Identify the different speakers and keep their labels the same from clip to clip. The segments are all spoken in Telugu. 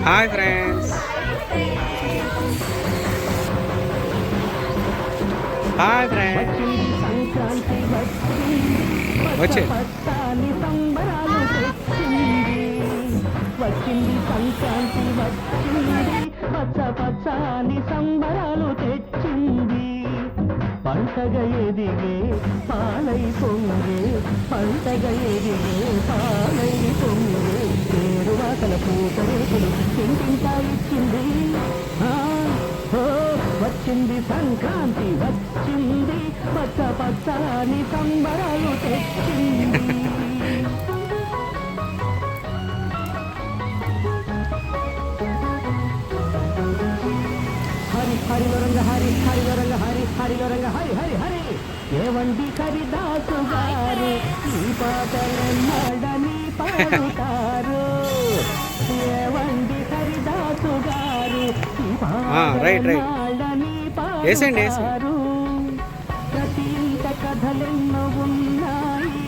Speaker 1: హాయ్ ఫ్రెండ్స్, హాయ్ ఫ్రెండ్స్, వచ్చే
Speaker 2: వచ్చింది సంక్రాంతి వచ్చింది, పచ్చ పచ్చని సంబరాలు తెచ్చింది. పంటగ ఎదిగే పాలై పొంగే, పంటగ ఎదిగే పాలై పొంగే, పేరు వాసల పూతరేకులు తింటింటా ఇచ్చింది. వచ్చింది సంక్రాంతి వచ్చింది, పచ్చ పచ్చని సంబరాలు తెచ్చింది. హరిలో రంగ హరి, హరిలో రంగ హరి, హరిలో రంగ హరి, హరి హరి. ఏవండి హరిదాసు గారు ఈ పాటలెన్నడని పాడుతారు. ఏవండి హరిదాసు గారు ఈ పాటలెన్నడని పాడుతారు. ప్రతి ఇంట కథలెన్నో ఉన్నాయి,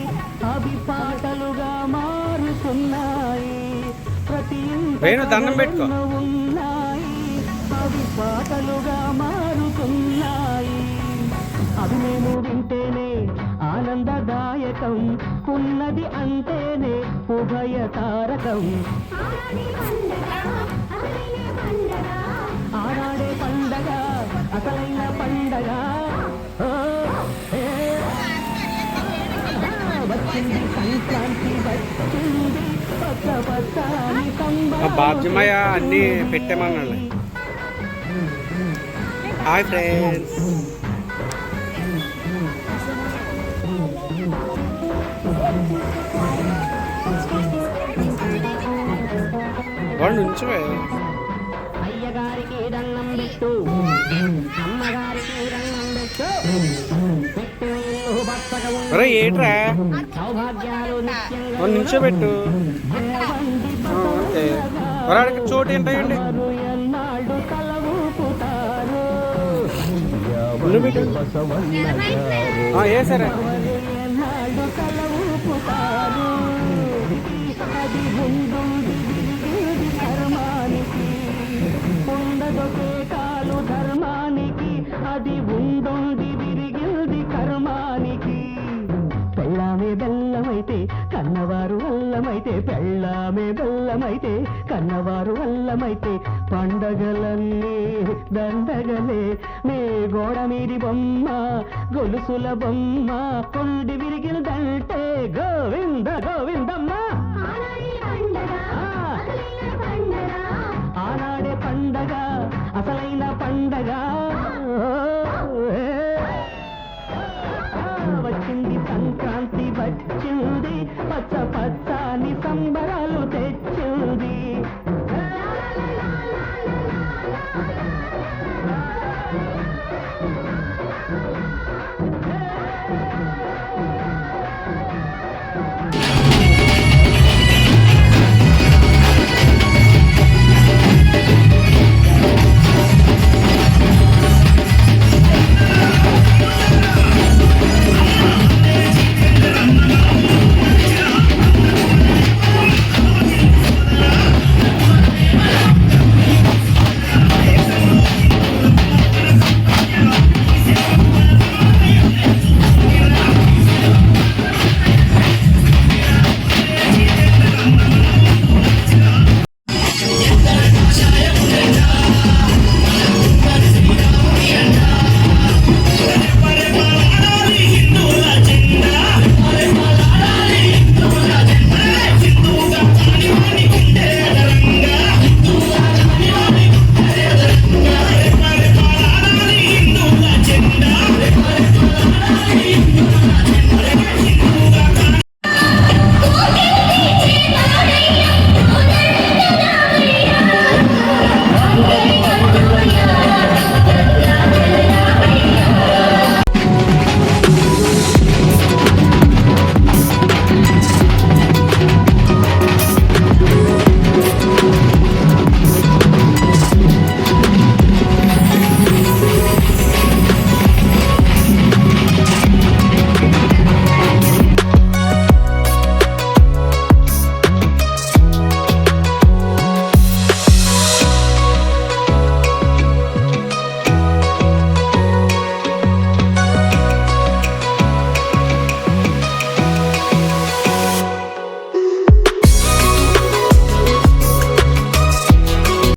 Speaker 2: అవి పాటలుగా మారుతున్నాయి. ప్రతి ఇంట కథలెన్నో ఉన్నాయి, అవి పాటలుగా మారుతున్నాయి. అవి మేము వింటేనే ఆనందదాయకం, ఉన్నది అంటేనే ఉభయ తారకం. ఆనాడే పండగ అసలైన పండగ. వచ్చింది సంక్రాంతి వచ్చింది, పచ్చ పచ్చని సంబరాలు.
Speaker 1: బాబ్జమయ్య అన్నీ పెట్టామన్నాడు. హాయ్ ఫ్రెండ్స్, వాడు నుంచోవే.
Speaker 2: అయ్యగారికి దండం పెట్టు, అమ్మగారికి దండం పెట్టు, పెట్టు ఇల్లు బచ్చగా
Speaker 1: అరే ఏట్రా
Speaker 2: సౌభాగ్యాలు నిత్యంగా
Speaker 1: నుంచోబెట్టు అంతే. వరాడికి చోటు ఏంటండి
Speaker 2: ఎన్నాళ్ళు తల ఊపుతారు.
Speaker 1: ఏ సరే
Speaker 2: ఎన్నాళ్ళు తల ఊపుతారు. అది ముందుంది విరిగేది ధర్మానికి, ఉండదొకే కాలు ధర్మానికి, అది ఉండుండి విరిగేది కర్మానికి. పెళ్ళామే బెల్లమైతే కన్నవారు అల్లమైతే, పెళ్ళామే బెల్లమైతే కన్నవారు అల్లమైతే, పండగలన్నీ దండగలే. నీ గోడ మీది బొమ్మ గొలుసుల బొమ్మ, కొండి విరిగినదంటే గోవింద గోవిందమ్మ.